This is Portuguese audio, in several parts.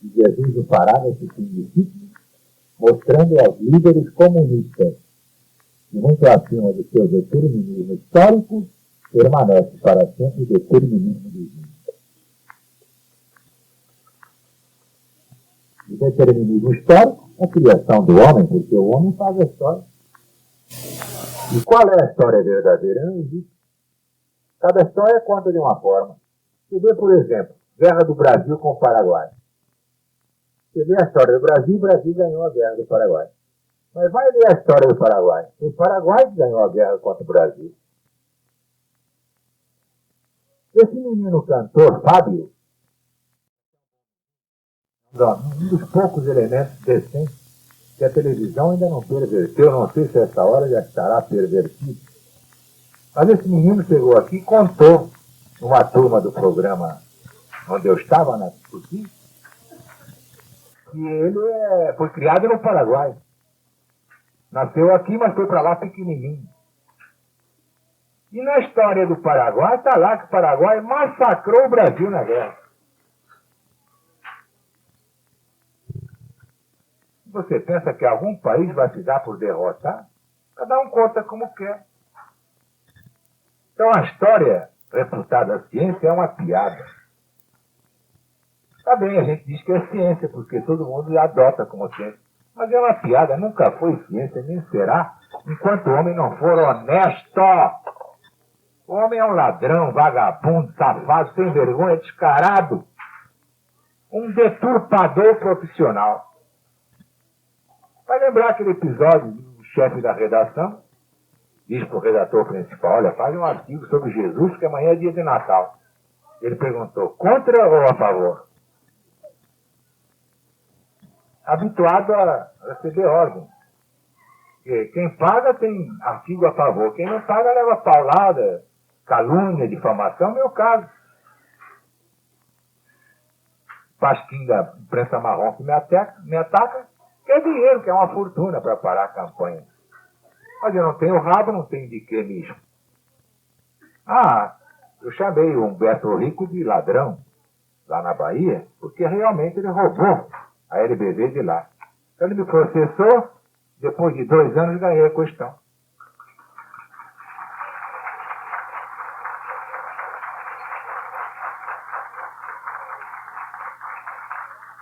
de Jesus no parágrafo significa, mostrando aos líderes comunistas que, muito acima do seu determinismo histórico, permanece para sempre o determinismo divino. O determinismo histórico é a criação do homem, porque o homem faz a história. E qual é a história verdadeira? Não existe. Cada história conta de uma forma. Você vê, por exemplo, Guerra do Brasil com o Paraguai. Você vê a história do Brasil, o Brasil ganhou a Guerra do Paraguai. Mas vai ler a história do Paraguai. Foi o Paraguai que ganhou a guerra contra o Brasil. Esse menino cantor, Fábio, um dos poucos elementos decentes que a televisão ainda não perverteu. Não sei se essa hora já estará pervertido. Mas esse menino chegou aqui e contou numa turma do programa onde eu estava na Tupi, que ele foi criado no Paraguai. Nasceu aqui, mas foi para lá pequenininho. E na história do Paraguai, está lá que o Paraguai massacrou o Brasil na guerra. Você pensa que algum país vai se dar por derrotar? Cada um conta como quer. Então a história reputada ciência é uma piada. Tá bem, a gente diz que é ciência, porque todo mundo adota como ciência. Mas é uma piada, nunca foi ciência, nem será, enquanto o homem não for honesto. O homem é um ladrão, vagabundo, safado, sem vergonha, descarado. Um deturpador profissional. Vai lembrar aquele episódio do chefe da redação? Diz para o redator principal, olha, faz um artigo sobre Jesus, que amanhã é dia de Natal. Ele perguntou, contra ou a favor? Habituado a receber ordem. Quem paga tem artigo a favor, quem não paga leva paulada, calúnia, difamação, meu caso. Pasquim da imprensa marrom que me ataca, quer dinheiro, quer uma fortuna para parar a campanha. Mas eu não tenho rabo, não tenho de que mesmo. Eu chamei o Humberto Rico de ladrão, lá na Bahia, porque realmente ele roubou a LBV de lá. Então ele me processou, depois de 2 anos ganhei a questão.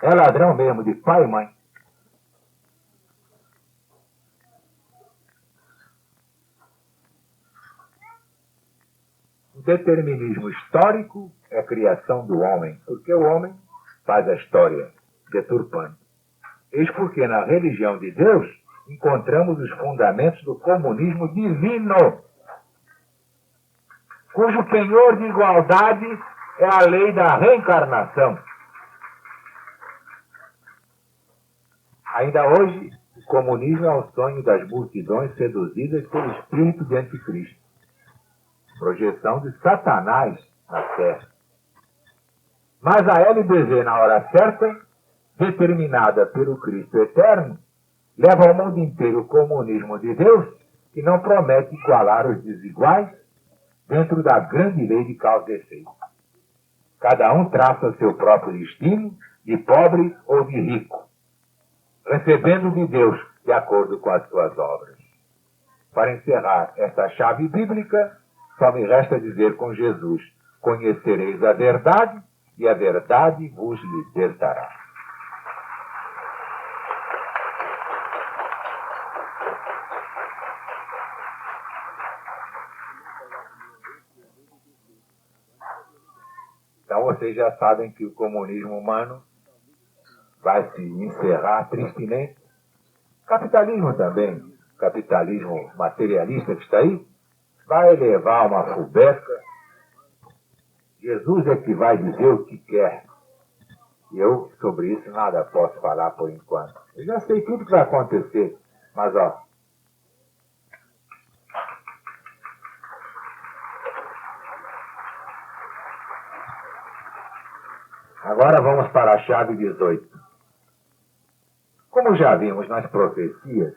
É ladrão mesmo, de pai e mãe. O determinismo histórico é a criação do homem, porque o homem faz a história, deturpando. Eis porque na religião de Deus encontramos os fundamentos do comunismo divino, cujo penhor de igualdade é a lei da reencarnação. Ainda hoje, o comunismo é o sonho das multidões seduzidas pelo espírito de anticristo. Projeção de Satanás na Terra. Mas a LBV, na hora certa, determinada pelo Cristo eterno, leva ao mundo inteiro o comunismo de Deus, que não promete igualar os desiguais dentro da grande lei de causa e efeito. Cada um traça seu próprio destino, de pobre ou de rico, recebendo de Deus de acordo com as suas obras. Para encerrar esta chave bíblica, só me resta dizer com Jesus, conhecereis a verdade e a verdade vos libertará. Então vocês já sabem que o comunismo humano vai se encerrar tristemente. Capitalismo também, capitalismo materialista que está aí, vai levar uma fubeca. Jesus é que vai dizer o que quer. E eu, sobre isso, nada posso falar por enquanto. Eu já sei tudo que vai acontecer. Mas, agora vamos para a chave 18. Como já vimos nas profecias,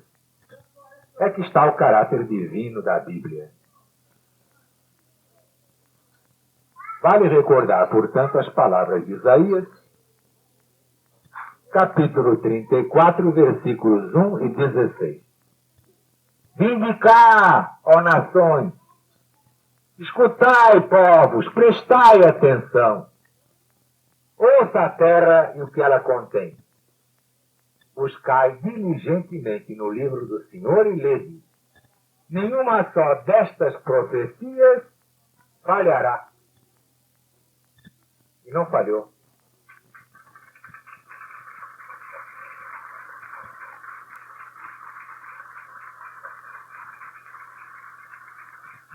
é que está o caráter divino da Bíblia. Vale recordar, portanto, as palavras de Isaías, capítulo 34, versículos 1 e 16. Vinde cá, ó nações, escutai, povos, prestai atenção. Ouça a terra e o que ela contém. Buscai diligentemente no livro do Senhor e lede. Nenhuma só destas profecias falhará. E não falhou.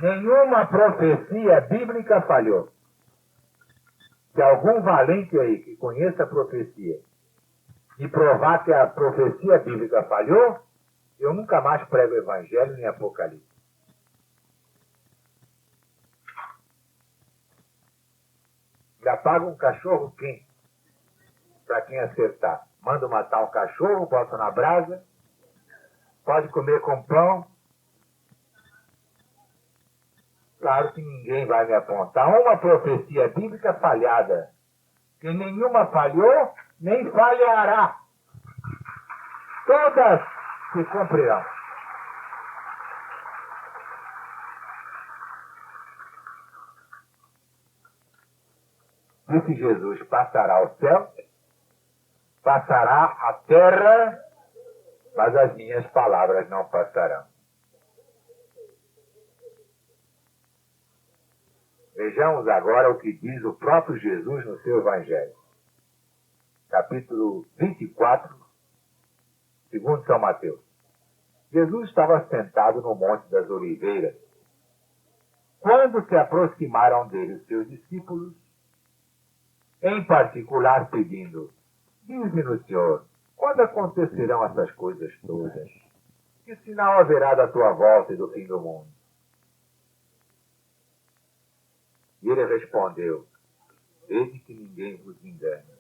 Nenhuma profecia bíblica falhou. Se algum valente aí que conheça a profecia e provar que a profecia bíblica falhou, eu nunca mais prego o Evangelho nem Apocalipse. Já paga um cachorro quente para quem acertar. Manda matar um cachorro, bota na brasa, pode comer com pão. Claro que ninguém vai me apontar uma profecia bíblica falhada. Que nenhuma falhou, nem falhará. Todas se cumprirão. Disse Jesus, passará o céu, passará a terra, mas as minhas palavras não passarão. Vejamos agora o que diz o próprio Jesus no seu Evangelho. Capítulo 24, segundo São Mateus. Jesus estava sentado no Monte das Oliveiras. Quando se aproximaram dele os seus discípulos, em particular pedindo, diz-me, Senhor, quando acontecerão essas coisas todas? Que sinal haverá da tua volta e do fim do mundo? E ele respondeu, vede que ninguém vos engane.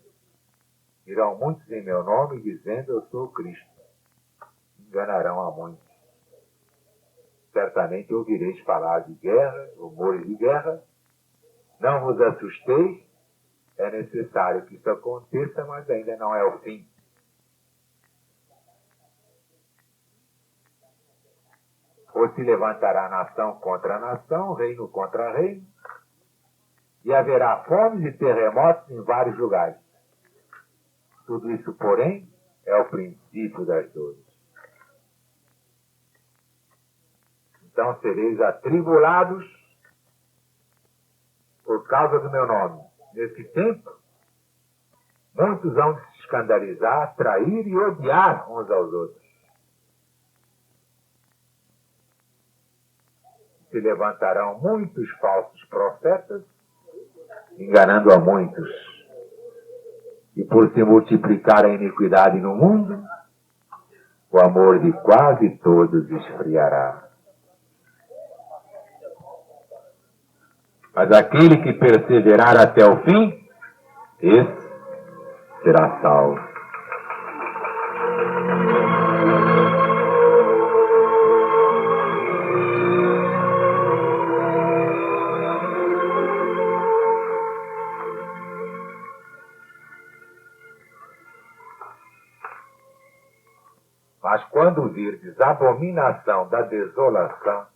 Irão muitos em meu nome dizendo, eu sou o Cristo. Enganarão a muitos. Certamente ouvireis falar de guerra, rumores de guerra. Não vos assusteis, é necessário que isso aconteça, mas ainda não é o fim. Ou se levantará nação contra nação, reino contra reino, e haverá fomes e terremotos em vários lugares. Tudo isso, porém, é o princípio das dores. Então sereis atribulados por causa do meu nome. Nesse tempo, muitos vão se escandalizar, trair e odiar uns aos outros. Se levantarão muitos falsos profetas, enganando a muitos. E por se multiplicar a iniquidade no mundo, o amor de quase todos esfriará. Mas aquele que perseverar até o fim, esse será salvo. Mas quando virdes a abominação da desolação,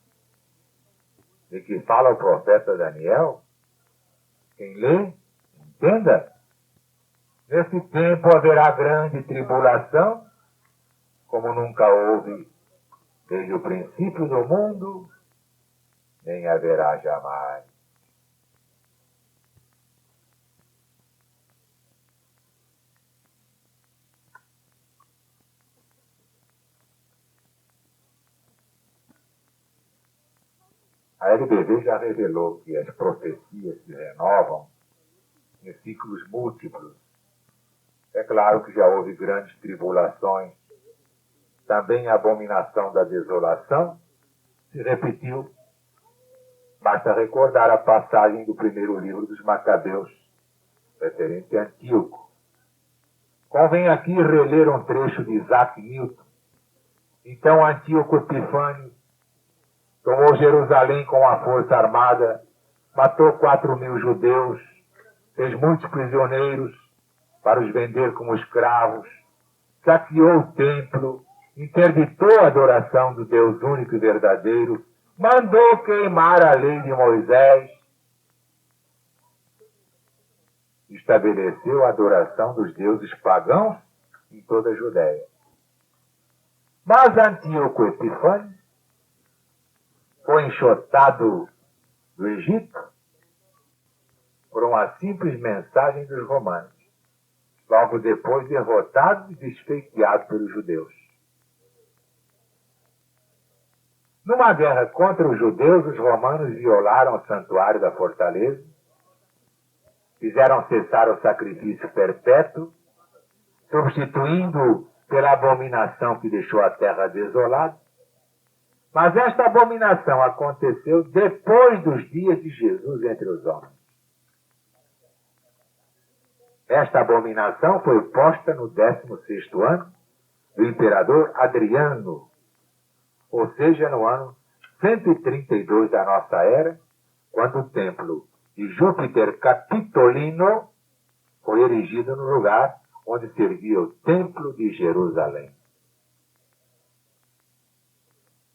de que fala o profeta Daniel, quem lê, entenda. Nesse tempo haverá grande tribulação, como nunca houve desde o princípio do mundo, nem haverá jamais. A LBV já revelou que as profecias se renovam em ciclos múltiplos. É claro que já houve grandes tribulações. Também a abominação da desolação se repetiu. Basta recordar a passagem do primeiro livro dos Macabeus, referente a Antíoco. Convém aqui reler um trecho de Isaac Newton. Então Antíoco Epifânio tomou Jerusalém com a força armada, matou 4.000 judeus, fez muitos prisioneiros, para os vender como escravos, saqueou o templo, interditou a adoração do Deus único e verdadeiro, mandou queimar a lei de Moisés, estabeleceu a adoração dos deuses pagãos em toda a Judéia. Mas Antíoco Epifânio foi enxotado do Egito por uma simples mensagem dos romanos, logo depois derrotado e desfeiteado pelos judeus. Numa guerra contra os judeus, os romanos violaram o santuário da fortaleza, fizeram cessar o sacrifício perpétuo, substituindo pela abominação que deixou a terra desolada. Mas esta abominação aconteceu depois dos dias de Jesus entre os homens. Esta abominação foi posta no 16º ano do imperador Adriano, ou seja, no ano 132 da nossa era, quando o templo de Júpiter Capitolino foi erigido no lugar onde servia o Templo de Jerusalém.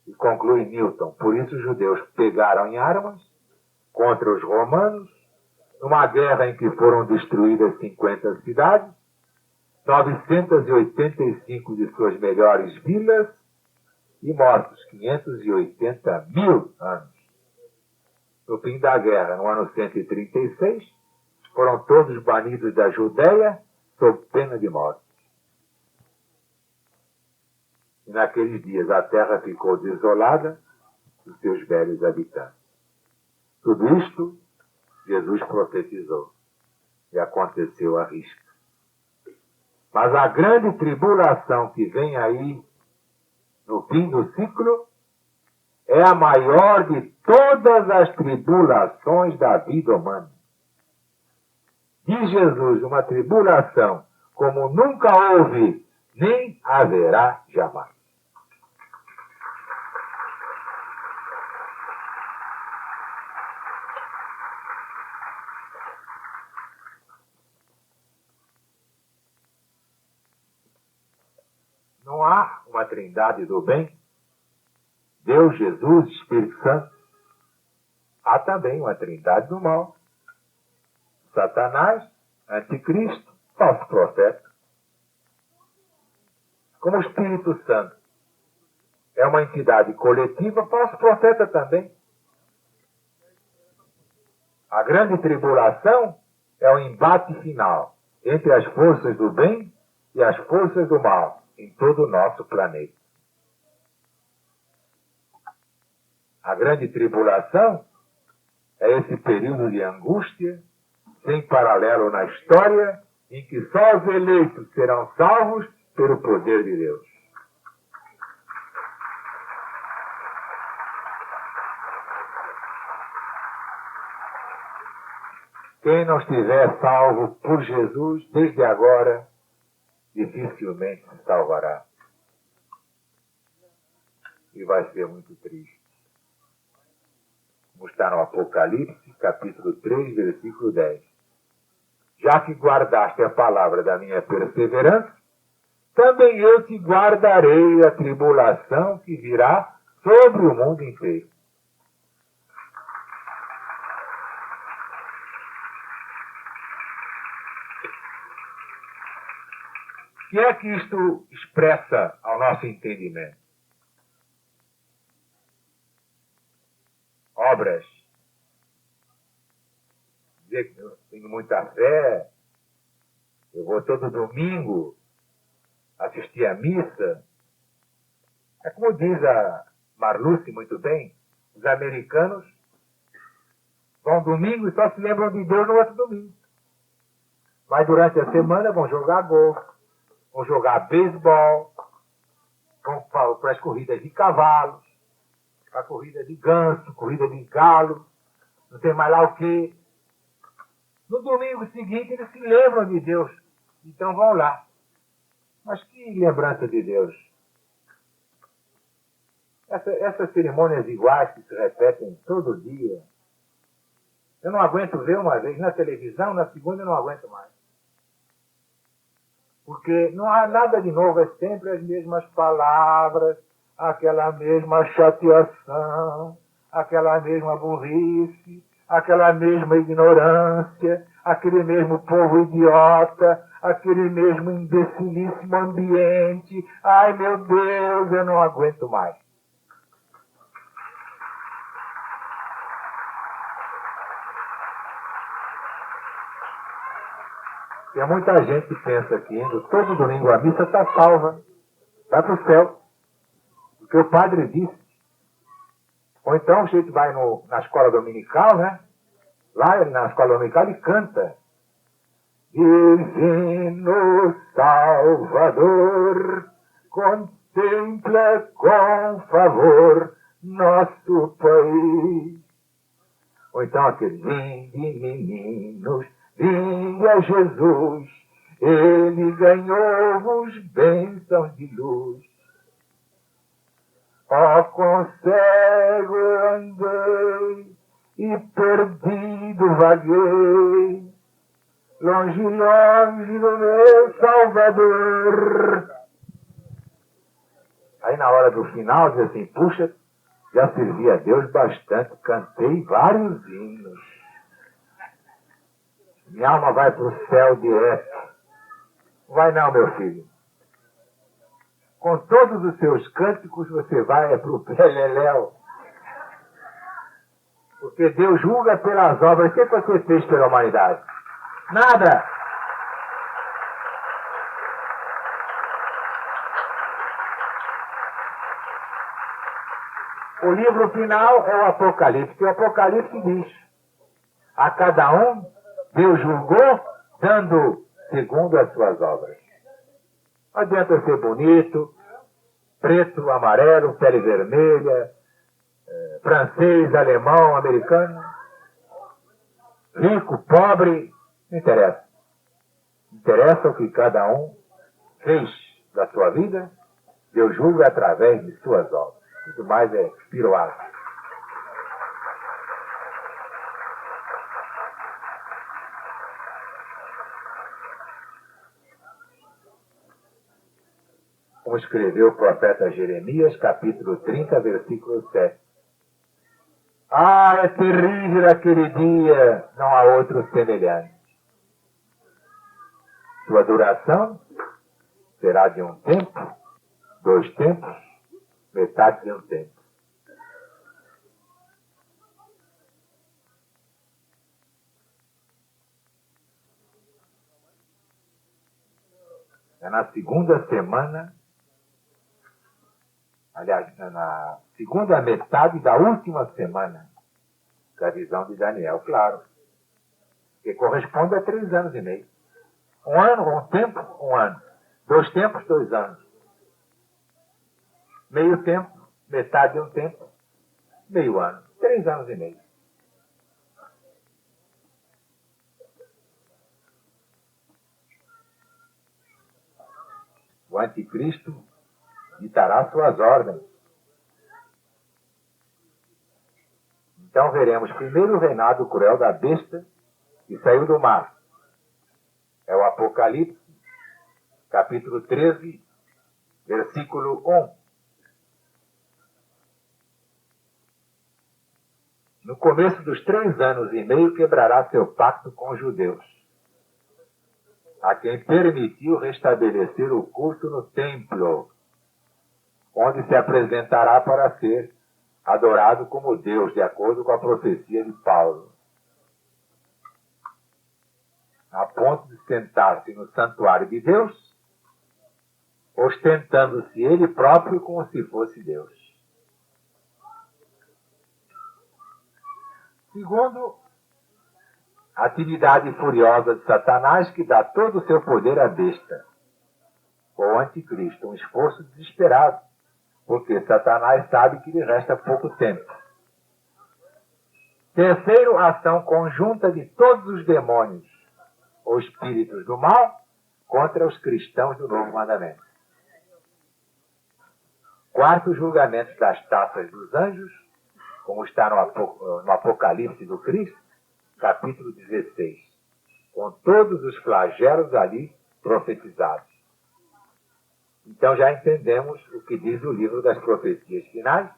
E conclui Newton, por isso os judeus pegaram em armas contra os romanos, numa guerra em que foram destruídas 50 cidades, 985 de suas melhores vilas e mortos 580 mil anos. No fim da guerra, no ano 136, foram todos banidos da Judéia sob pena de morte. E naqueles dias a terra ficou desolada dos seus velhos habitantes. Tudo isto Jesus profetizou e aconteceu à risca. Mas a grande tribulação que vem aí no fim do ciclo é a maior de todas as tribulações da vida humana. Diz Jesus, uma tribulação como nunca houve, nem haverá jamais. Não há uma trindade do bem? Deus, Jesus, Espírito Santo. Há também uma trindade do mal. Satanás, anticristo, falso profeta. Como o Espírito Santo é uma entidade coletiva, falso profeta também. A grande tribulação é o embate final entre as forças do bem e as forças do mal em todo o nosso planeta. A grande tribulação é esse período de angústia sem paralelo na história, em que só os eleitos serão salvos pelo poder de Deus. Quem não estiver salvo por Jesus, desde agora, dificilmente se salvará. E vai ser muito triste. Como está no Apocalipse, capítulo 3, versículo 10. Já que guardaste a palavra da minha perseverança, também eu te guardarei a tribulação que virá sobre o mundo inteiro. O que é que isto expressa ao nosso entendimento? Obras. Dizer que eu tenho muita fé, eu vou todo domingo assistir à missa. É como diz a Marluce muito bem, os americanos vão domingo e só se lembram de Deus no outro domingo. Mas durante a semana vão jogar golfe, vão jogar beisebol, vão para as corridas de cavalos, para a corrida de ganso, corrida de galo, não sei mais lá o quê. No domingo seguinte eles se lembram de Deus, então vão lá. Mas que lembrança de Deus? Essas cerimônias iguais que se repetem todo dia, eu não aguento ver uma vez na televisão, na segunda eu não aguento mais. Porque não há nada de novo, é sempre as mesmas palavras, aquela mesma chateação, aquela mesma burrice, aquela mesma ignorância, aquele mesmo povo idiota, aquele mesmo imbecilíssimo ambiente. Ai, meu Deus, eu não aguento mais. Tem muita gente que pensa que indo todo domingo à missa está salva, vai para o céu. Porque o padre disse. Ou então a gente vai na escola dominical, né? Lá na escola dominical ele canta. Divino Salvador, contempla com favor nosso país. Ou então aquele, vinde meninos, vinde a Jesus, ele ganhou-vos bênçãos de luz. Ó, com cego andei e perdido vaguei, longe, longe do meu Salvador. Aí na hora do final diz assim, puxa, já servi a Deus bastante, cantei vários hinos. Minha alma vai para o céu direto. Vai não, meu filho. Com todos os seus cânticos você vai para o Beleléu. Porque Deus julga pelas obras. O que você fez pela humanidade? Nada. O livro final é o Apocalipse. O Apocalipse diz, a cada um Deus julgou, dando segundo as suas obras. Não adianta ser bonito, preto, amarelo, pele vermelha, francês, alemão, americano, rico, pobre, não interessa. Interessa o que cada um fez da sua vida, Deus julga através de suas obras. Tudo mais é piroado. Como escreveu o profeta Jeremias, capítulo 30, versículo 7. Ah, é terrível aquele dia, não há outro semelhante. Sua duração será de um tempo, 2 tempos, metade de um tempo. É na segunda semana, aliás, na segunda metade da última semana da visão de Daniel, claro. Que corresponde a 3 anos e meio. 1 ano, 1 tempo, 1 ano. 2 tempos, 2 anos. Meio tempo, metade de um tempo, meio ano. 3 anos e meio. O anticristo ditará suas ordens. Então veremos primeiro o reinado cruel da besta que saiu do mar. É o Apocalipse, capítulo 13, versículo 1. No começo dos 3 anos e meio quebrará seu pacto com os judeus, a quem permitiu restabelecer o culto no templo, onde se apresentará para ser adorado como Deus, de acordo com a profecia de Paulo. A ponto de sentar-se no santuário de Deus, ostentando-se ele próprio como se fosse Deus. Segundo, a atividade furiosa de Satanás, que dá todo o seu poder à besta, ou anticristo, um esforço desesperado, porque Satanás sabe que lhe resta pouco tempo. Terceiro, a ação conjunta de todos os demônios, ou espíritos do mal, contra os cristãos do Novo Mandamento. Quarto, o julgamento das taças dos anjos, como está no Apocalipse do Cristo, capítulo 16, com todos os flagelos ali profetizados. Então já entendemos o que diz o livro das profecias finais,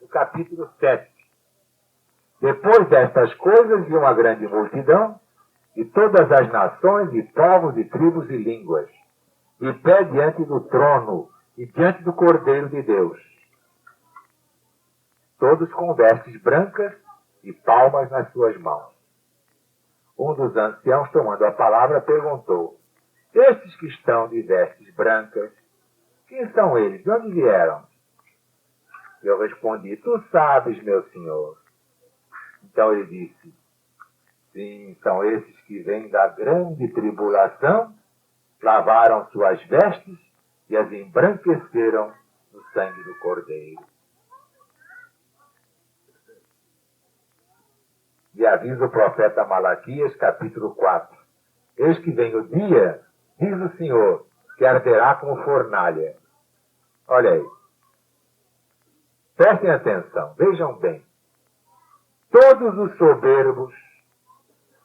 no capítulo 7. Depois destas coisas, viu uma grande multidão, de todas as nações, e povos, e tribos, e línguas, de pé diante do trono, e diante do Cordeiro de Deus. Todos com vestes brancas, e palmas nas suas mãos. Um dos anciãos, tomando a palavra, perguntou: estes que estão de vestes brancas, quem são eles? De onde vieram? Eu respondi: tu sabes, meu senhor. Então ele disse: sim, são esses que vêm da grande tribulação, lavaram suas vestes e as embranqueceram no sangue do Cordeiro. E avisa o profeta Malaquias, capítulo 4. Eis que vem o dia, diz o Senhor, que arderá como fornalha. Olha aí. Prestem atenção, vejam bem. Todos os soberbos,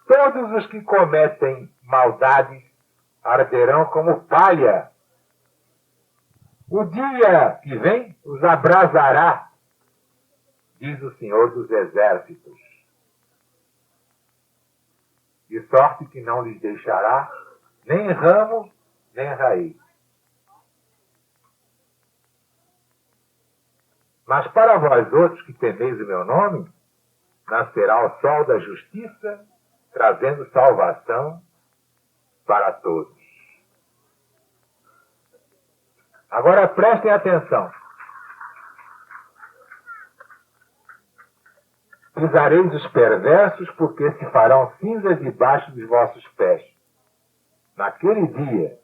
todos os que cometem maldades, arderão como palha. O dia que vem os abrasará, diz o Senhor dos Exércitos. De sorte que não lhes deixará nem ramo, nem raiz. Mas para vós outros que temeis o meu nome, nascerá o sol da justiça, trazendo salvação para todos. Agora prestem atenção. Pisareis os perversos, porque se farão cinzas debaixo dos vossos pés. Naquele dia,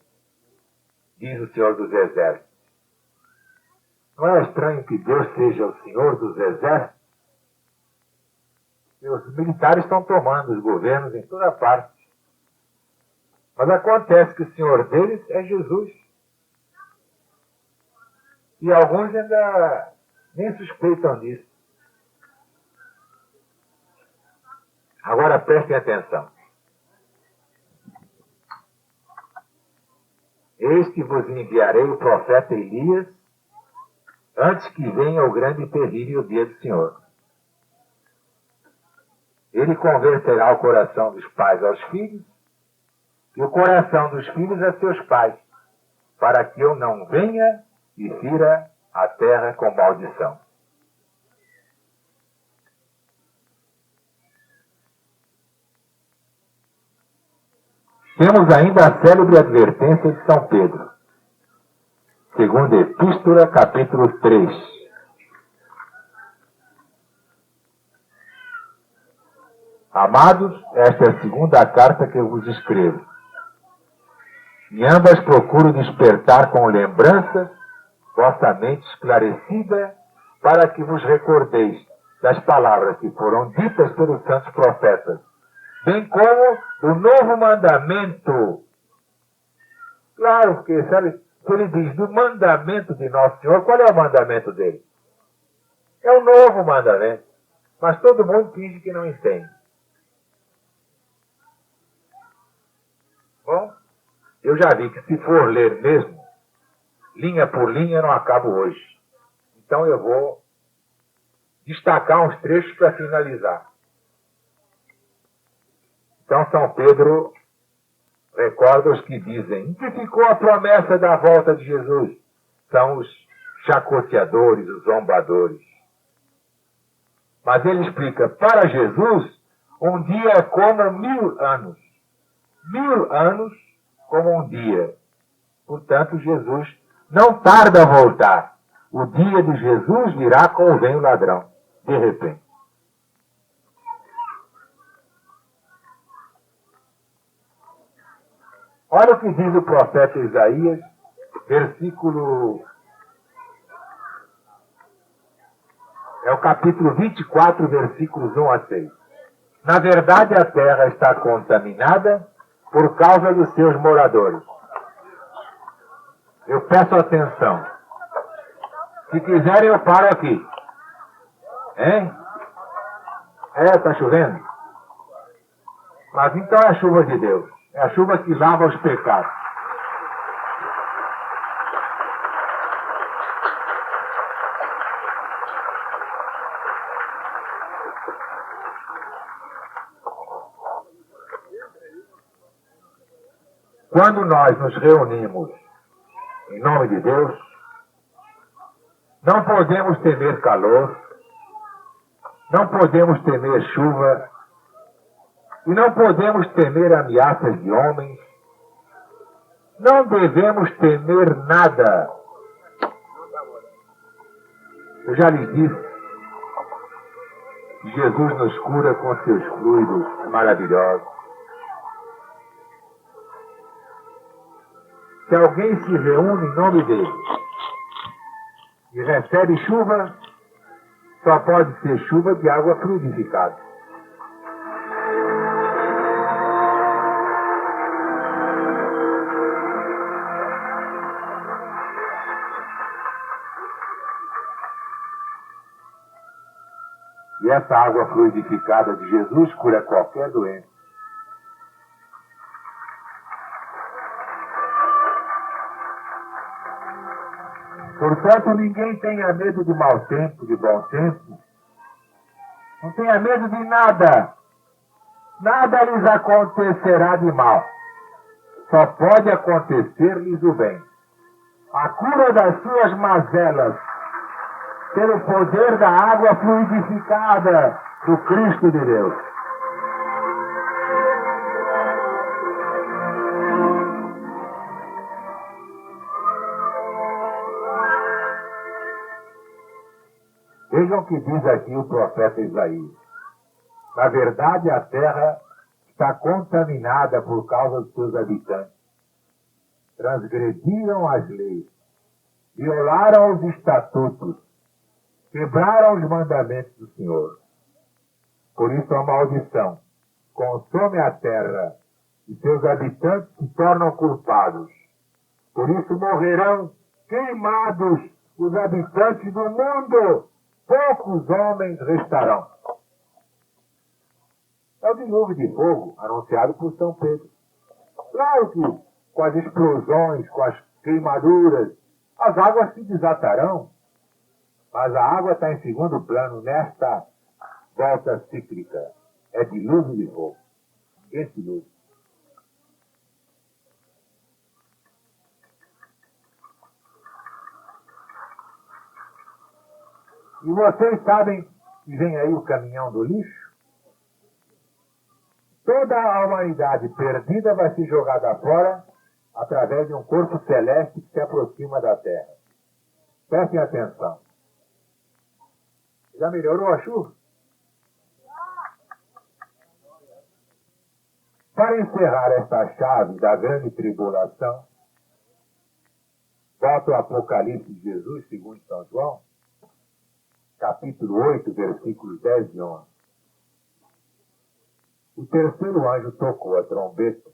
diz o Senhor dos Exércitos. Não é estranho que Deus seja o Senhor dos Exércitos? E os militares estão tomando os governos em toda parte. Mas acontece que o Senhor deles é Jesus. E alguns ainda nem suspeitam disso. Agora prestem atenção. Eis que vos enviarei o profeta Elias, antes que venha o grande e terrível dia do Senhor. Ele converterá o coração dos pais aos filhos, e o coração dos filhos a seus pais, para que eu não venha e fira a terra com maldição. Temos ainda a célebre advertência de São Pedro. Segunda Epístola, capítulo 3. Amados, esta é a segunda carta que eu vos escrevo. Em ambas procuro despertar com lembranças vossa mente esclarecida, para que vos recordeis das palavras que foram ditas pelos santos profetas, bem como do novo mandamento. Claro, porque, sabe, se ele diz do mandamento de Nosso Senhor, qual é o mandamento dele? É o novo mandamento. Mas todo mundo finge que não entende. Bom, eu já vi que se for ler mesmo, linha por linha, eu não acabo hoje. Então eu vou destacar uns trechos para finalizar. Então São Pedro recorda os que dizem: em que ficou a promessa da volta de Jesus? São os chacoteadores, os zombadores. Mas ele explica: para Jesus, um dia é como 1000 anos. 1000 anos como um dia. Portanto, Jesus não tarda a voltar. O dia de Jesus virá como vem o ladrão, de repente. Olha o que diz o profeta Isaías, versículo... É o capítulo 24, versículos 1 a 6. Na verdade, a terra está contaminada por causa dos seus moradores. Eu peço atenção. Se quiserem, eu paro aqui. Hein? Está chovendo? Mas então é a chuva de Deus. É a chuva que lava os pecados. Quando nós nos reunimos em nome de Deus, não podemos temer calor, não podemos temer chuva, e não podemos temer ameaças de homens, não devemos temer nada. Eu já lhe disse, Jesus nos cura com seus fluidos maravilhosos. Se alguém se reúne em nome dele e recebe chuva, só pode ser chuva de água fluidificada. E essa água fluidificada de Jesus cura qualquer doença. Portanto, ninguém tenha medo de mau tempo, de bom tempo. Não tenha medo de nada. Nada lhes acontecerá de mal. Só pode acontecer-lhes o bem. A cura das suas mazelas, pelo poder da água fluidificada do Cristo de Deus. Vejam o que diz aqui o profeta Isaías. Na verdade, a terra está contaminada por causa dos seus habitantes. Transgrediram as leis, violaram os estatutos, quebraram os mandamentos do Senhor. Por isso a maldição consome a terra e seus habitantes se tornam culpados. Por isso morrerão queimados os habitantes do mundo. Poucos homens restarão. É o dilúvio de fogo anunciado por São Pedro. Claro que com as explosões, com as queimaduras, as águas se desatarão. Mas a água está em segundo plano nesta volta cíclica. É dilúvio de fogo. Esse dilúvio. E vocês sabem que vem aí o caminhão do lixo? Toda a humanidade perdida vai ser jogada fora através de um corpo celeste que se aproxima da Terra. Prestem atenção. Já melhorou a chuva? Para encerrar esta chave da grande tribulação, volta o Apocalipse de Jesus, segundo São João, capítulo 8, versículos 10 e 11. O terceiro anjo tocou a trombeta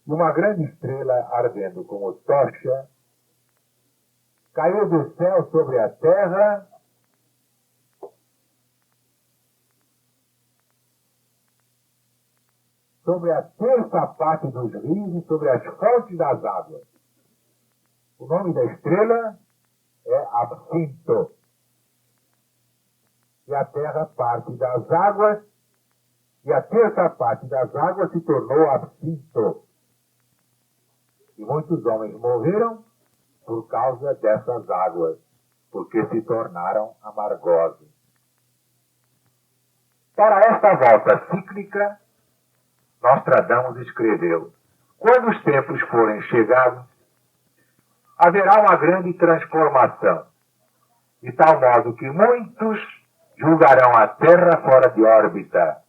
e uma grande estrela ardendo como tocha caiu do céu sobre a terra sobre a terça parte dos rios e sobre as fontes das águas. O nome da estrela é Absinto. E a terra parte das águas, e a terça parte das águas se tornou Absinto. E muitos homens morreram por causa dessas águas, porque se tornaram amargosas. Para esta volta cíclica, Nostradamus escreveu: quando os tempos forem chegados, haverá uma grande transformação, de tal modo que muitos julgarão a Terra fora de órbita.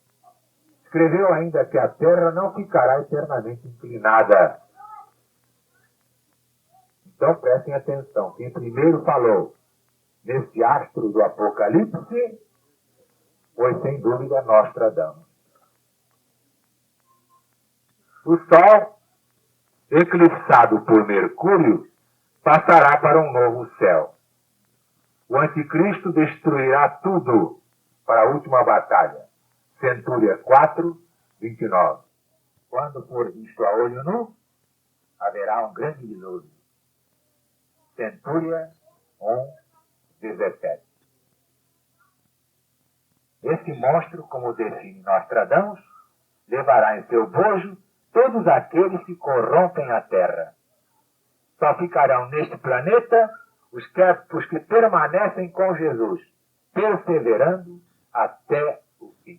Escreveu ainda que a Terra não ficará eternamente inclinada. Então prestem atenção, quem primeiro falou nesse astro do Apocalipse foi, sem dúvida, Nostradamus. O Sol, eclipsado por Mercúrio, passará para um novo céu. O anticristo destruirá tudo para a última batalha. Centúria 4, 29. Quando for visto a olho nu, haverá um grande dilúvio. Centúria 1, 17. Esse monstro, como define Nostradamus, levará em seu bojo todos aqueles que corrompem a terra. Só ficarão neste planeta os que permanecem com Jesus, perseverando até o fim.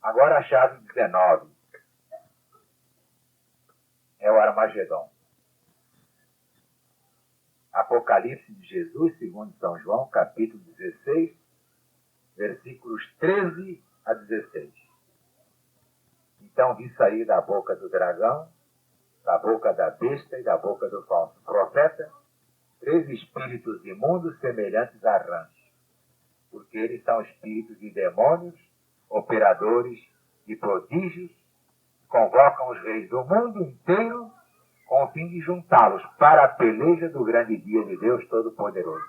Agora a chave 19 é o Armagedon. Apocalipse de Jesus, segundo São João, capítulo 16, versículos 13 a 16. Então vi sair da boca do dragão, da boca da besta e da boca do falso profeta, 3 espíritos imundos semelhantes a rãs, porque eles são espíritos de demônios, operadores de prodígios, convocam os reis do mundo inteiro com o fim de juntá-los para a peleja do grande dia de Deus Todo-Poderoso.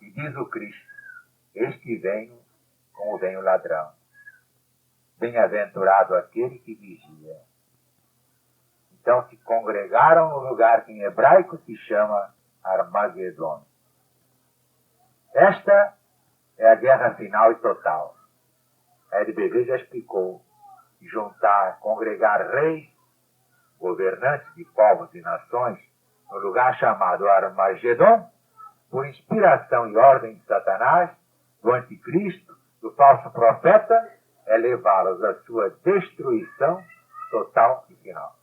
E diz o Cristo: eis que venho como vem o ladrão. Bem-aventurado aquele que vigia. Então se congregaram no lugar que em hebraico se chama Armagedon. Esta é a guerra final e total. A LBV já explicou: juntar, congregar reis, governantes de povos e nações, no lugar chamado Armagedon, por inspiração e ordem de Satanás, do anticristo, do falso profeta, é levá-los à sua destruição total e final.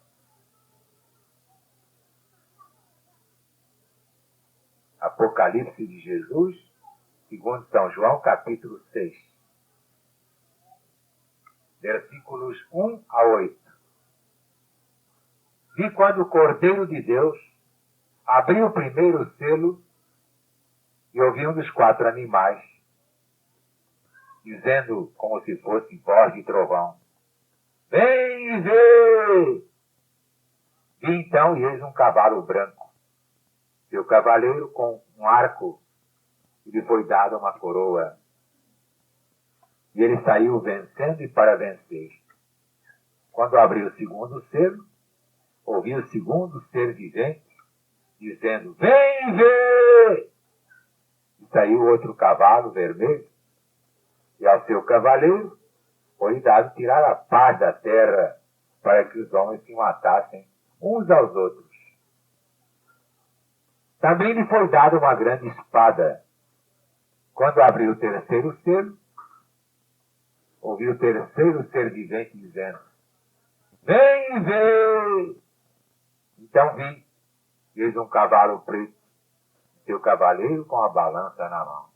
Apocalipse de Jesus, segundo São João, capítulo 6, versículos 1 a 8. Vi quando o Cordeiro de Deus abriu o primeiro selo e ouvi um dos 4 animais, dizendo como se fosse voz de trovão: vem e vê! Vi então e eis um cavalo branco. Seu cavaleiro com um arco, e lhe foi dada uma coroa. E ele saiu vencendo e para vencer. Quando abriu o segundo selo, ouvi o segundo ser vivente, dizendo: vem ver! E saiu outro cavalo vermelho, e ao seu cavaleiro foi dado tirar a paz da terra, para que os homens se matassem uns aos outros. Também lhe foi dada uma grande espada. Quando abriu o terceiro selo, ouvi o terceiro ser vivente dizendo: vem ver! Então vi, eis um cavalo preto, seu cavaleiro com a balança na mão.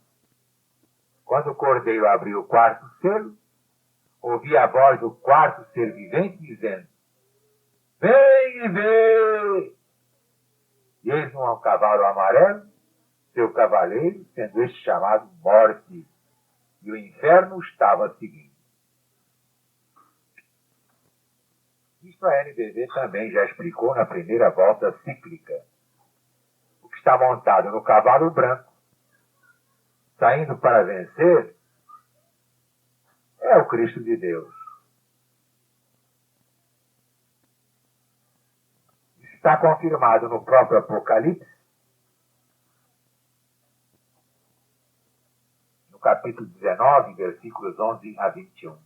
Quando o cordeiro abriu o 4º selo, ouvi a voz do 4º ser vivente dizendo: vem ver! E eis um cavalo amarelo, seu cavaleiro, sendo este chamado Morte, e o inferno estava seguindo. Isto a NBV também já explicou na primeira volta cíclica. O que está montado no cavalo branco, saindo para vencer, é o Cristo de Deus. Isso está confirmado no próprio Apocalipse, no capítulo 19, versículos 11 a 21.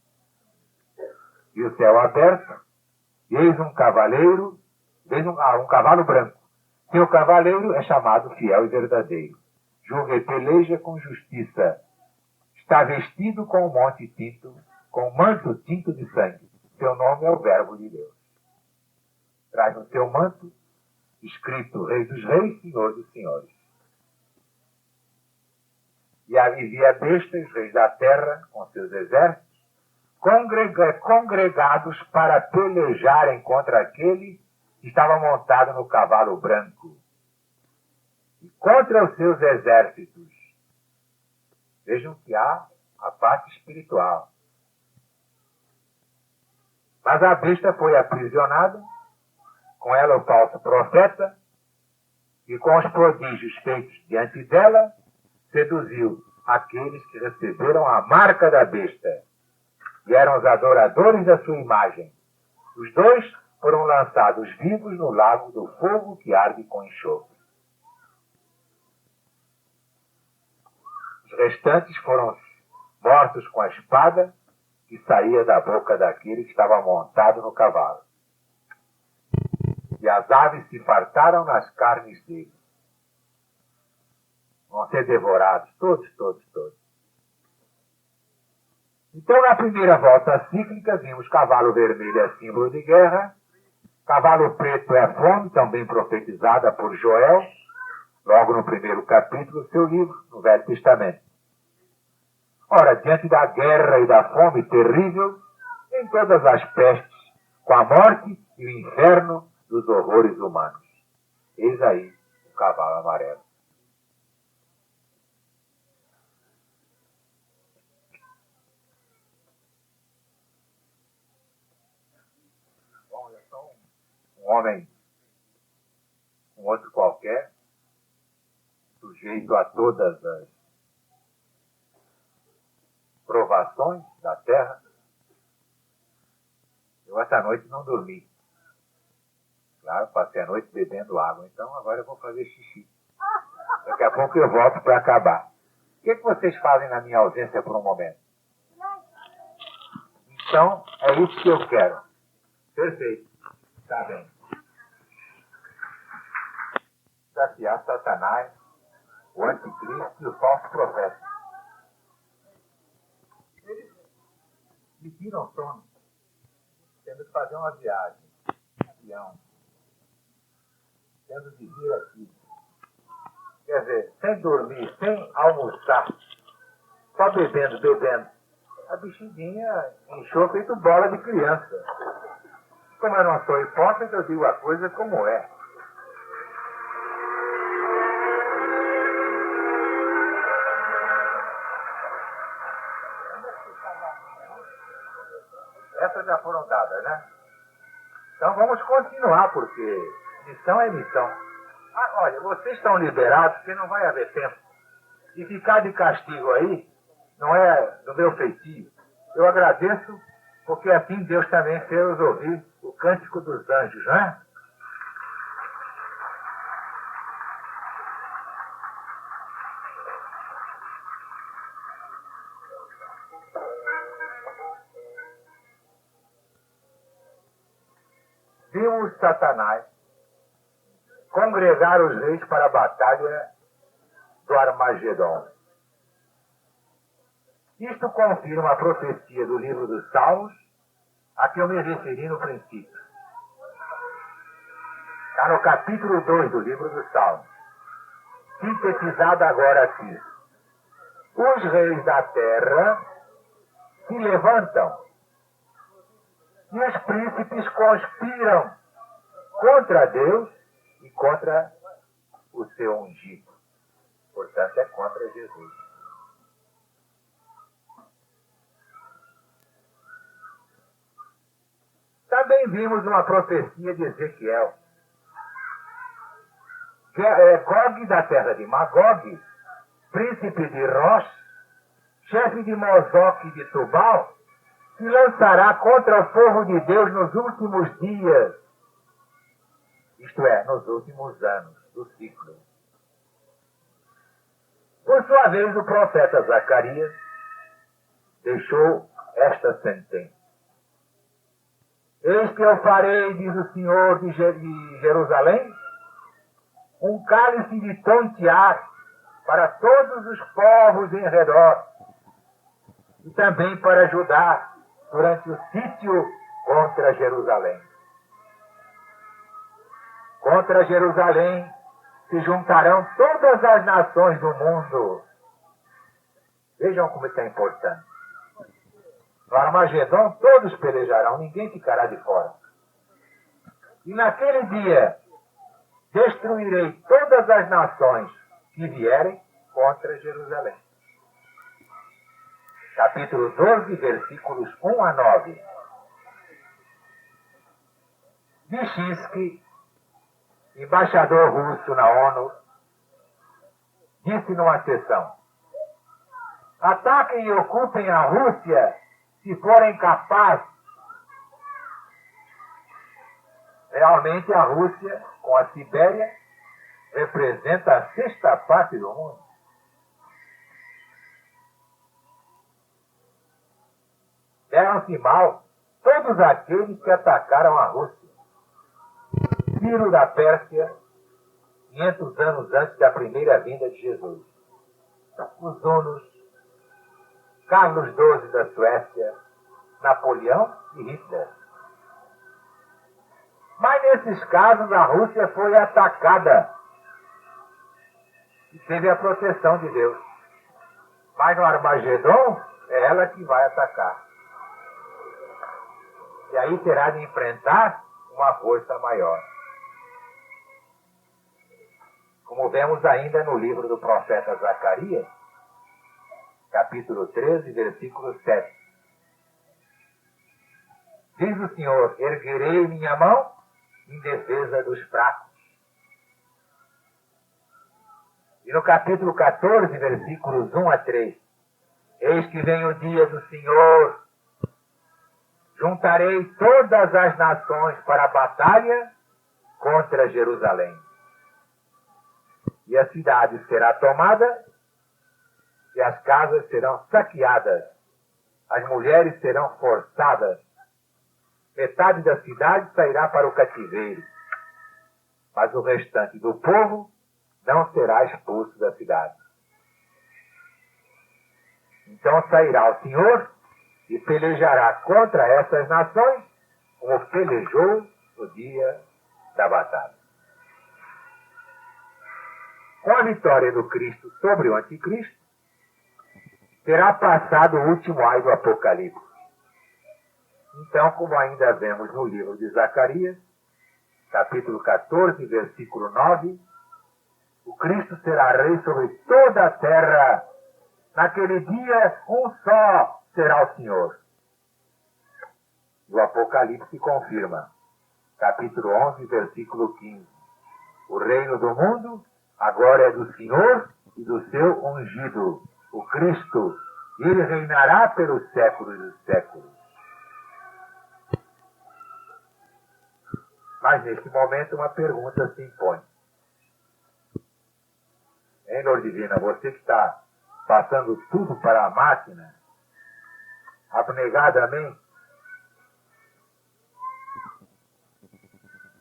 E o céu aberto, e eis um cavaleiro, um cavalo branco. Seu cavaleiro é chamado Fiel e Verdadeiro. Julga e peleja com justiça. Está vestido com um manto tinto de sangue. Seu nome é o Verbo de Deus. Traz no seu manto escrito Rei dos Reis, Senhor dos Senhores. E havia a besta e os reis da terra, com seus exércitos, congregados para pelejarem contra aquele que estava montado no cavalo branco e contra os seus exércitos. Vejam que há a parte espiritual. Mas a besta foi aprisionada, com ela o falso profeta, e com os prodígios feitos diante dela, seduziu aqueles que receberam a marca da besta e eram os adoradores da sua imagem. Os 2 foram lançados vivos no lago do fogo que arde com enxofre. Os restantes foram mortos com a espada que saía da boca daquele que estava montado no cavalo. E as aves se fartaram nas carnes dele. Vão ser devorados, todos. Então, na primeira volta cíclica, vimos cavalo vermelho é símbolo de guerra, cavalo preto é fome, também profetizada por Joel, logo no primeiro capítulo do seu livro, no Velho Testamento. Ora, diante da guerra e da fome terrível, em todas as pestes, com a morte e o inferno dos horrores humanos. Eis aí o cavalo amarelo. Bom, eu sou um homem, um outro qualquer, sujeito a todas as provações da terra. Eu essa noite não dormi. Claro, passei a noite bebendo água, então agora eu vou fazer xixi. Daqui a pouco eu volto para acabar. O que vocês fazem na minha ausência por um momento? Então, é isso que eu quero. Perfeito. Tá bem. Desafiar Satanás, o anticristo e o falso profeta. Eles me tiram sono, tendo que fazer uma viagem, avião, tendo de vir aqui. Quer dizer, sem dormir, sem almoçar, só bebendo. A bexiguinha inchou feito bola de criança. Como eu não sou hipócrita, eu digo a coisa como é. Essas já foram dadas, né? Então vamos continuar, porque missão é missão. Olha, vocês estão liberados, porque não vai haver tempo. E ficar de castigo aí não é do meu feitio. Eu agradeço, porque assim Deus também fez ouvir o cântico dos anjos, não é? Vimos Satanás congregar os reis para a batalha do Armagedon. Isto confirma a profecia do livro dos Salmos, a que eu me referi no princípio. Está no capítulo 2 do livro dos Salmos, sintetizado agora aqui. Os reis da terra se levantam e os príncipes conspiram contra Deus e contra o seu ungido. Portanto, é contra Jesus. Também vimos uma profecia de Ezequiel. Gog da terra de Magog, príncipe de Rosh, chefe de Mozoque de Tubal, se lançará contra o povo de Deus nos últimos dias, isto é, nos últimos anos do ciclo. Por sua vez, o profeta Zacarias deixou esta sentença. Eis que eu farei, diz o Senhor de Jerusalém, um cálice de tontear para todos os povos em redor, e também para Judá, durante o sítio contra Jerusalém. Contra Jerusalém se juntarão todas as nações do mundo. Vejam como isso é importante. No Armagedon todos pelejarão, ninguém ficará de fora. E naquele dia destruirei todas as nações que vierem contra Jerusalém. Capítulo 12, versículos 1 a 9. Vyshinsky, embaixador russo na ONU, disse numa sessão: ataquem e ocupem a Rússia se forem capazes Realmente a Rússia, com a Sibéria, representa a sexta parte do mundo. Deram-se mal todos aqueles que atacaram a Rússia. Ciro da Pérsia, 500 anos antes da primeira vinda de Jesus. Os hunos, Carlos XII da Suécia, Napoleão e Hitler. Mas nesses casos a Rússia foi atacada e teve a proteção de Deus. Mas no Armagedon é ela que vai atacar. E aí terá de enfrentar uma força maior. Como vemos ainda no livro do profeta Zacarias, capítulo 13, versículo 7. Diz o Senhor: erguerei minha mão em defesa dos fracos. E no capítulo 14, versículos 1 a 3. Eis que vem o dia do Senhor. Juntarei todas as nações para a batalha contra Jerusalém. E a cidade será tomada, e as casas serão saqueadas, as mulheres serão forçadas, metade da cidade sairá para o cativeiro, mas o restante do povo não será expulso da cidade. Então sairá o Senhor e pelejará contra essas nações, como pelejou no dia da batalha. Com a vitória do Cristo sobre o Anticristo, terá passado o último ai do Apocalipse. Então, como ainda vemos no livro de Zacarias, capítulo 14, versículo 9, o Cristo será rei sobre toda a terra. Naquele dia, um só será o Senhor. O Apocalipse confirma, capítulo 11, versículo 15. O reino do mundo agora é do Senhor e do seu ungido, o Cristo. Ele reinará pelos séculos dos séculos. Mas neste momento uma pergunta se impõe. Hein, Lord Divina, você que está passando tudo para a máquina, abnegadamente,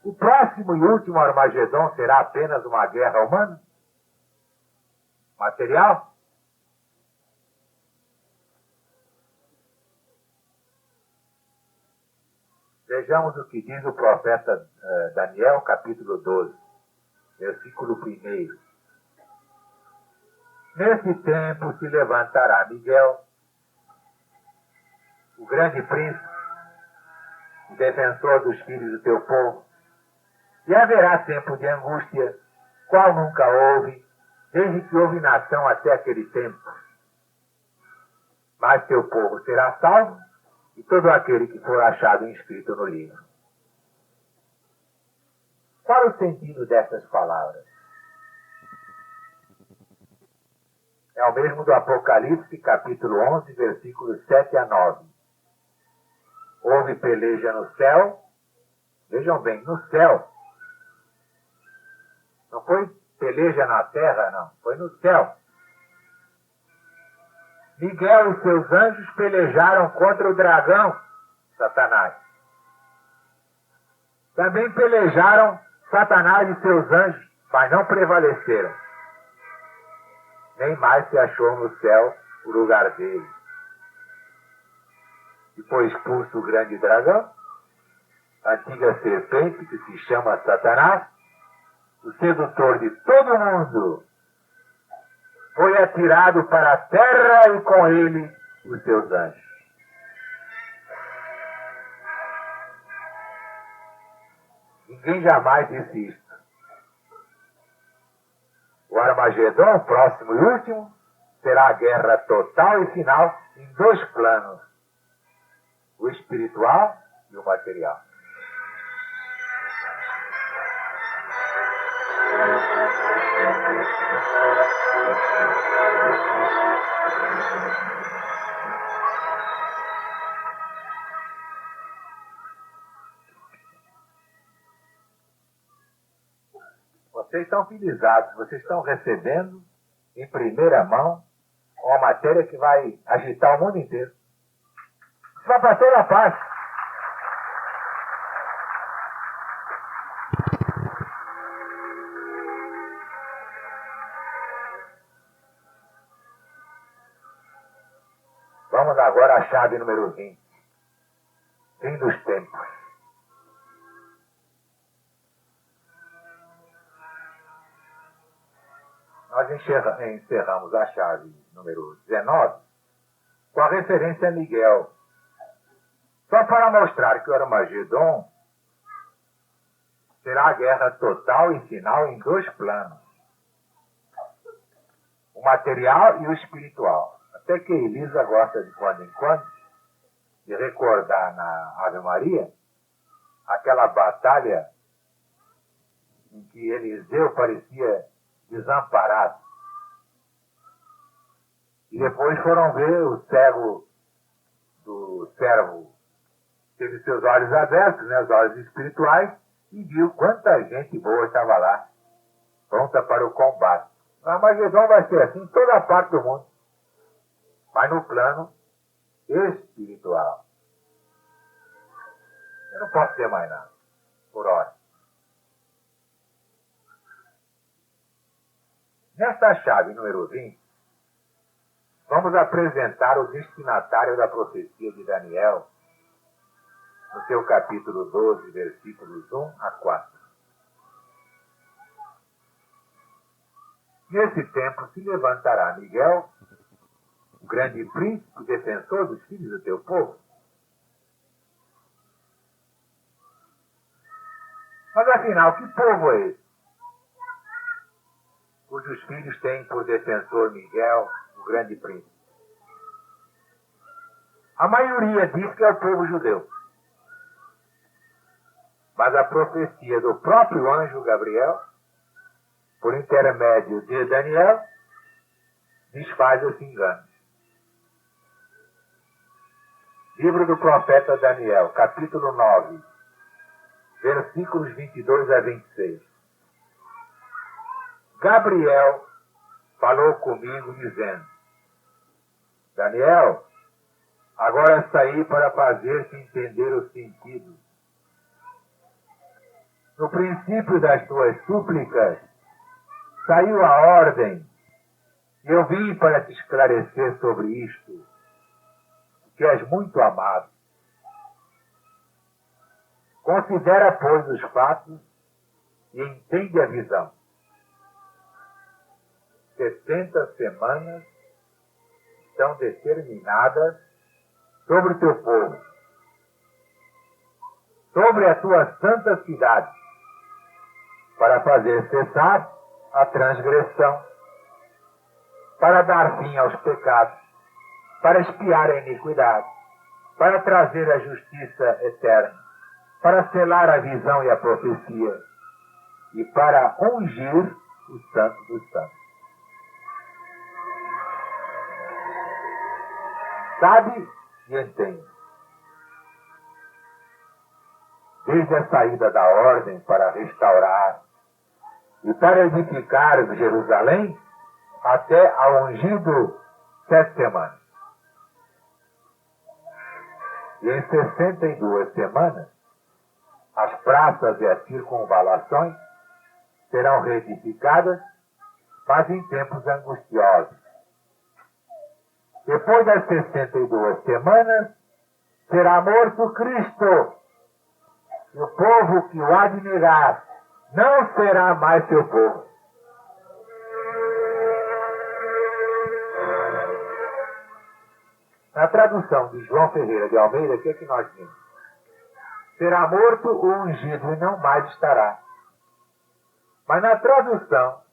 o próximo e último Armagedon será apenas uma guerra humana? Material? Vejamos o que diz o profeta Daniel, capítulo 12, versículo 1. Nesse tempo se levantará Miguel, o grande príncipe, o defensor dos filhos do teu povo, e haverá tempo de angústia, qual nunca houve, desde que houve nação até aquele tempo. Mas teu povo será salvo, e todo aquele que for achado inscrito no livro. Qual o sentido dessas palavras? É o mesmo do Apocalipse, capítulo 11, versículos 7 a 9. Houve peleja no céu, vejam bem, no céu. Não foi peleja na terra, não, foi no céu. Miguel e seus anjos pelejaram contra o dragão, Satanás. Também pelejaram Satanás e seus anjos, mas não prevaleceram. Nem mais se achou no céu o lugar deles. E foi expulso o grande dragão, a antiga serpente que se chama Satanás, o sedutor de todo mundo, foi atirado para a terra e com ele os seus anjos. Ninguém jamais disse isto. O Armagedon, próximo e último, será a guerra total e final em dois planos: o espiritual e o material. Vocês estão felizados, vocês estão recebendo em primeira mão uma matéria que vai agitar o mundo inteiro. Isso vai para toda a parte. Vamos agora à chave número 20. Fim dos tempos. Nós encerramos a chave número 19 com a referência a Miguel. Só para mostrar que o Armagedon será a guerra total e final em dois planos. O material e o espiritual. Até que Elisa gosta de quando em quando de recordar na Ave Maria aquela batalha em que Eliseu parecia desamparado. E depois foram ver o cego do servo, teve seus olhos abertos, né, os olhos espirituais, e viu quanta gente boa estava lá, pronta para o combate. A Armagedon vai ser assim em toda a parte do mundo, mas no plano espiritual. Eu não posso dizer mais nada, por hora. Nesta chave número 20, vamos apresentar o destinatário da profecia de Daniel, no seu capítulo 12, versículos 1 a 4. Nesse tempo se levantará Miguel, o grande príncipe, defensor dos filhos do teu povo. Mas afinal, que povo é esse? Cujos filhos têm por defensor Miguel, o grande príncipe. A maioria diz que é o povo judeu. Mas a profecia do próprio anjo Gabriel, por intermédio de Daniel, desfaz esse engano. Livro do profeta Daniel, capítulo 9, versículos 22 a 26. Gabriel falou comigo dizendo: Daniel, agora saí para fazer-te entender o sentido. No princípio das tuas súplicas, saiu a ordem, e eu vim para te esclarecer sobre isto, que és muito amado. Considera, pois, os fatos e entende a visão. 60 semanas estão determinadas sobre o teu povo, sobre a tua santa cidade, para fazer cessar a transgressão, para dar fim aos pecados, para expiar a iniquidade, para trazer a justiça eterna, para selar a visão e a profecia, e para ungir o Santo dos Santos. Sabe e entende. Desde a saída da ordem para restaurar e para edificar Jerusalém, até ao ungido 7 semanas. E em 62 semanas, as praças e as circunvalações serão reedificadas, mas em tempos angustiosos. Depois das 62 semanas, será morto Cristo, e o povo que o há de negar não será mais seu povo. Na tradução de João Ferreira de Almeida, o que é que nós vimos? Será morto o ungido e não mais estará. Mas na tradução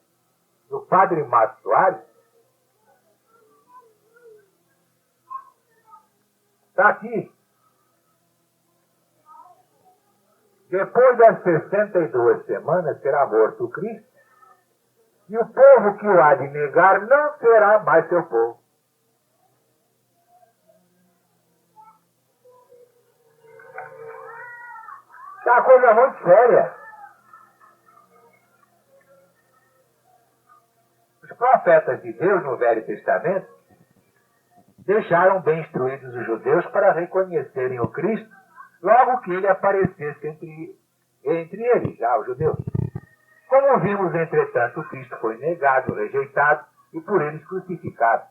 do Padre Mato Soares, está aqui: depois das 62 semanas será morto o Cristo, e o povo que o há de negar não será mais seu povo. Está uma coisa muito séria. profetas de Deus no Velho Testamento deixaram bem instruídos os judeus para reconhecerem o Cristo logo que ele aparecesse entre eles, já os judeus. Como vimos, entretanto, o Cristo foi negado, rejeitado e por eles crucificado.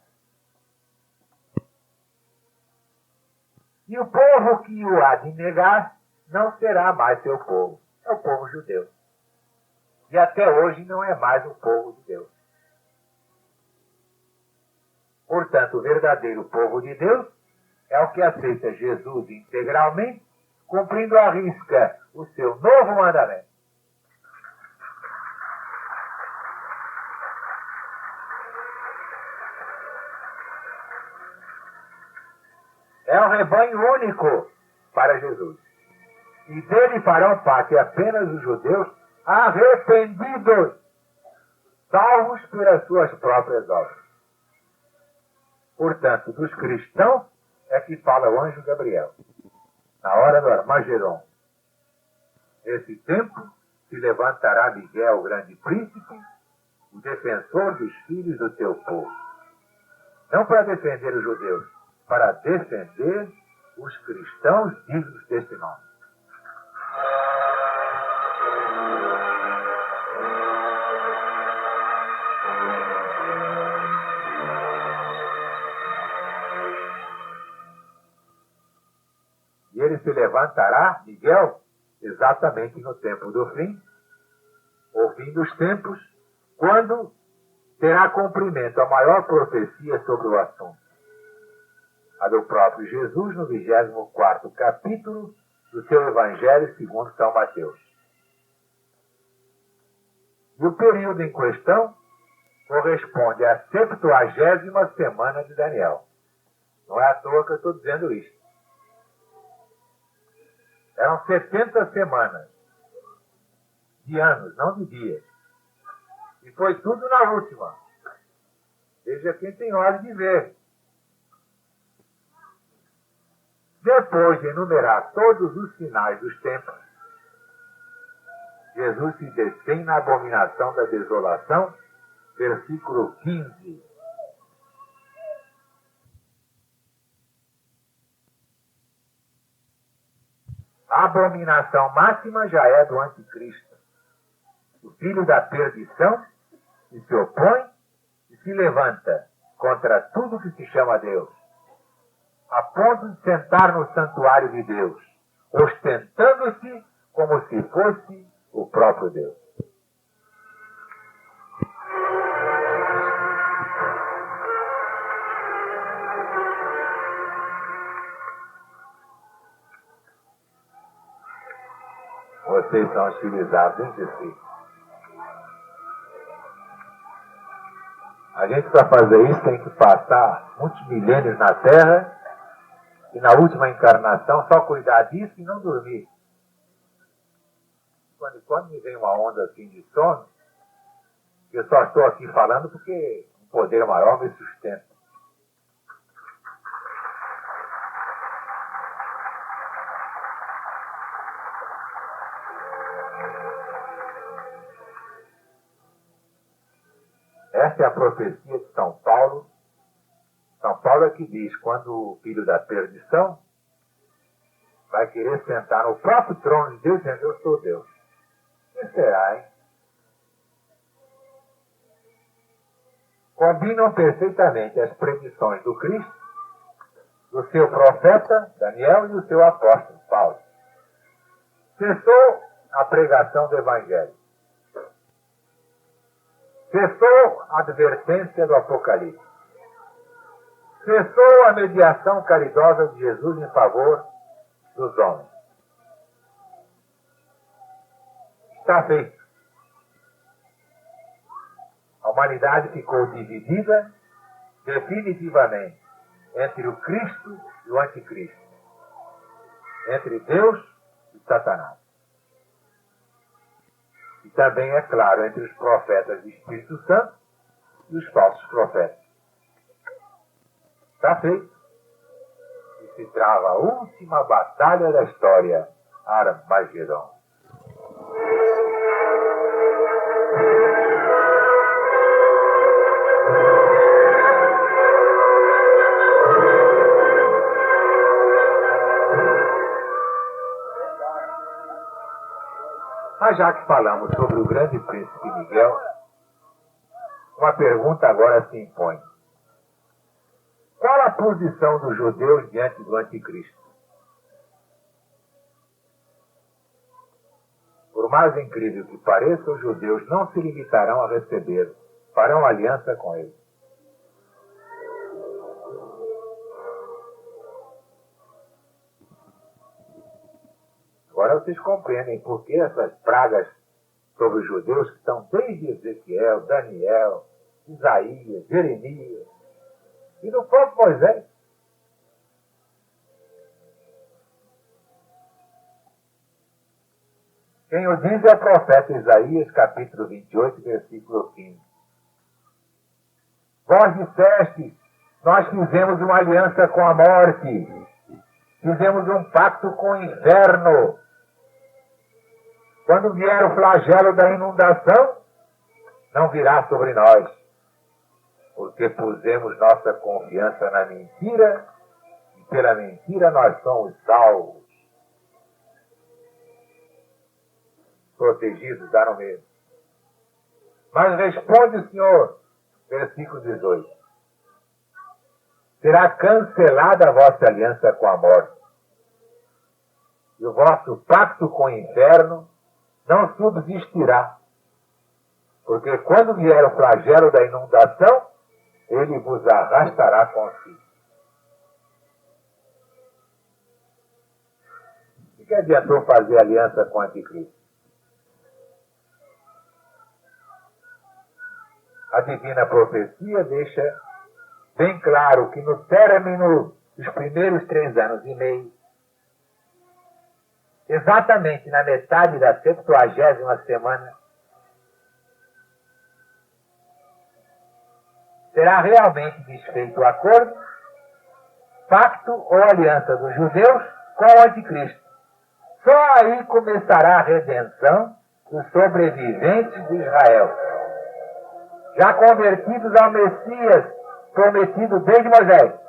E o povo que o há de negar não será mais seu povo. É o povo judeu. E até hoje não é mais o povo de Deus. Portanto, o verdadeiro povo de Deus é o que aceita Jesus integralmente, cumprindo à risca o seu novo mandamento. É um rebanho único para Jesus. E dele farão parte apenas os judeus arrependidos, salvos pelas suas próprias obras. Portanto, dos cristãos é que fala o anjo Gabriel, na hora do Armagedon. Nesse tempo se levantará Miguel, o grande príncipe, o defensor dos filhos do teu povo. Não para defender os judeus, para defender os cristãos dignos desse nome. E ele se levantará, Miguel, exatamente no tempo do fim, o fim dos tempos, quando terá cumprimento a maior profecia sobre o assunto. A do próprio Jesus, no 24º capítulo do seu Evangelho segundo São Mateus. E o período em questão corresponde à 70ª semana de Daniel. Não é à toa que eu estou dizendo isso. Eram 70 semanas de anos, não de dias. E foi tudo na última. Veja quem tem olhos de ver. Depois de enumerar todos os sinais dos tempos, Jesus se detém na abominação da desolação, versículo 15. A abominação máxima já é do anticristo, o filho da perdição, que se opõe e se levanta contra tudo que se chama Deus, a ponto de sentar no santuário de Deus, ostentando-se como se fosse o próprio Deus. Vocês são hostilizados entre si. A gente, para fazer isso, tem que passar muitos milênios na Terra e na última encarnação só cuidar disso e não dormir. Quando me vem uma onda assim de sono, eu só estou aqui falando porque um poder maior me sustenta. Essa é a profecia de São Paulo. São Paulo é que diz, quando o filho da perdição vai querer sentar no próprio trono de Deus, dizendo, eu sou Deus. Que será, hein? Combinam perfeitamente as predições do Cristo, do seu profeta Daniel e do seu apóstolo Paulo. Cessou a pregação do Evangelho. Cessou a advertência do Apocalipse. Cessou a mediação caridosa de Jesus em favor dos homens. Está feito. A humanidade ficou dividida definitivamente entre o Cristo e o Anticristo. Entre Deus e Satanás. E também, é claro, entre os profetas do Espírito Santo e os falsos profetas. Está feito. E se trava a última batalha da história, Armagedon. Mas já que falamos sobre o grande príncipe Miguel, uma pergunta agora se impõe. Qual a posição dos judeus diante do anticristo? Por mais incrível que pareça, os judeus não se limitarão a recebê-lo, farão aliança com ele. Agora vocês compreendem por que essas pragas sobre os judeus que estão desde Ezequiel, Daniel, Isaías, Jeremias e do próprio Moisés. Quem o diz é o profeta Isaías, capítulo 28, versículo 15. Vós dissestes, nós fizemos uma aliança com a morte, fizemos um pacto com o inferno. Quando vier o flagelo da inundação, não virá sobre nós, porque pusemos nossa confiança na mentira, e pela mentira nós somos salvos. Protegidos, dá no mesmo. Mas responde o Senhor, versículo 18: será cancelada a vossa aliança com a morte, e o vosso pacto com o inferno não subsistirá, porque quando vier o flagelo da inundação, ele vos arrastará consigo. O que adiantou fazer aliança com o anticristo? A divina profecia deixa bem claro que no término dos primeiros 3 anos e meio, exatamente na metade da 70ª semana, será realmente desfeito o acordo, pacto ou aliança dos judeus com o anticristo. Só aí começará a redenção dos sobreviventes de Israel, já convertidos ao Messias prometido desde Moisés,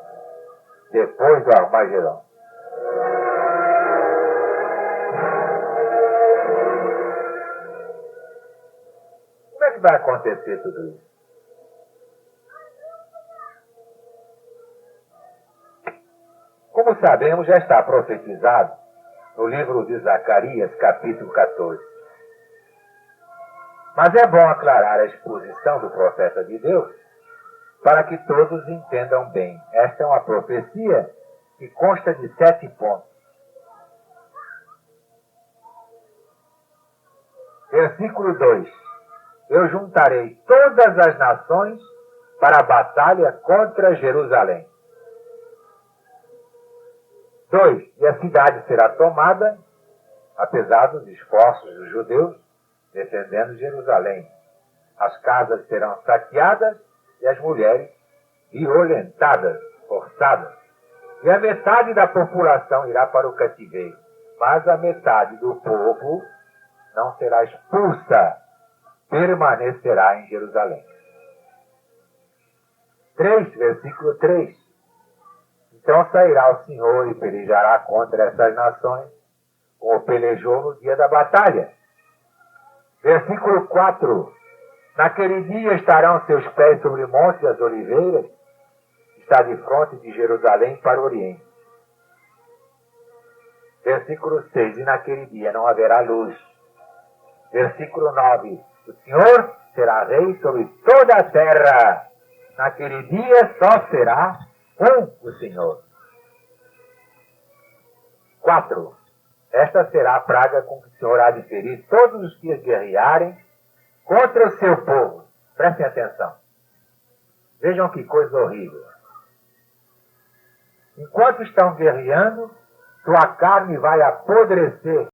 depois do Armagedon. Como é que vai acontecer tudo isso? Como sabemos, já está profetizado no livro de Zacarias, capítulo 14. Mas é bom aclarar a exposição do profeta de Deus para que todos entendam bem. Esta é uma profecia que consta de 7 pontos. Versículo 2: eu juntarei todas as nações para a batalha contra Jerusalém. 2: e a cidade será tomada, apesar dos esforços dos judeus, defendendo Jerusalém. As casas serão saqueadas e as mulheres violentadas, forçadas. E a metade da população irá para o cativeiro, mas a metade do povo não será expulsa, permanecerá em Jerusalém. 3, versículo 3. Então sairá o Senhor e pelejará contra essas nações, como pelejou no dia da batalha. Versículo 4. Naquele dia estarão seus pés sobre o Monte das Oliveiras, que está de fronte de Jerusalém para o Oriente. Versículo 6. E naquele dia não haverá luz. Versículo 9. O Senhor será rei sobre toda a terra. Naquele dia só será o Senhor. 4. Esta será a praga com que o Senhor há de ferir todos os que guerrearem contra o seu povo. Prestem atenção. Vejam que coisa horrível. Enquanto estão guerreando, sua carne vai apodrecer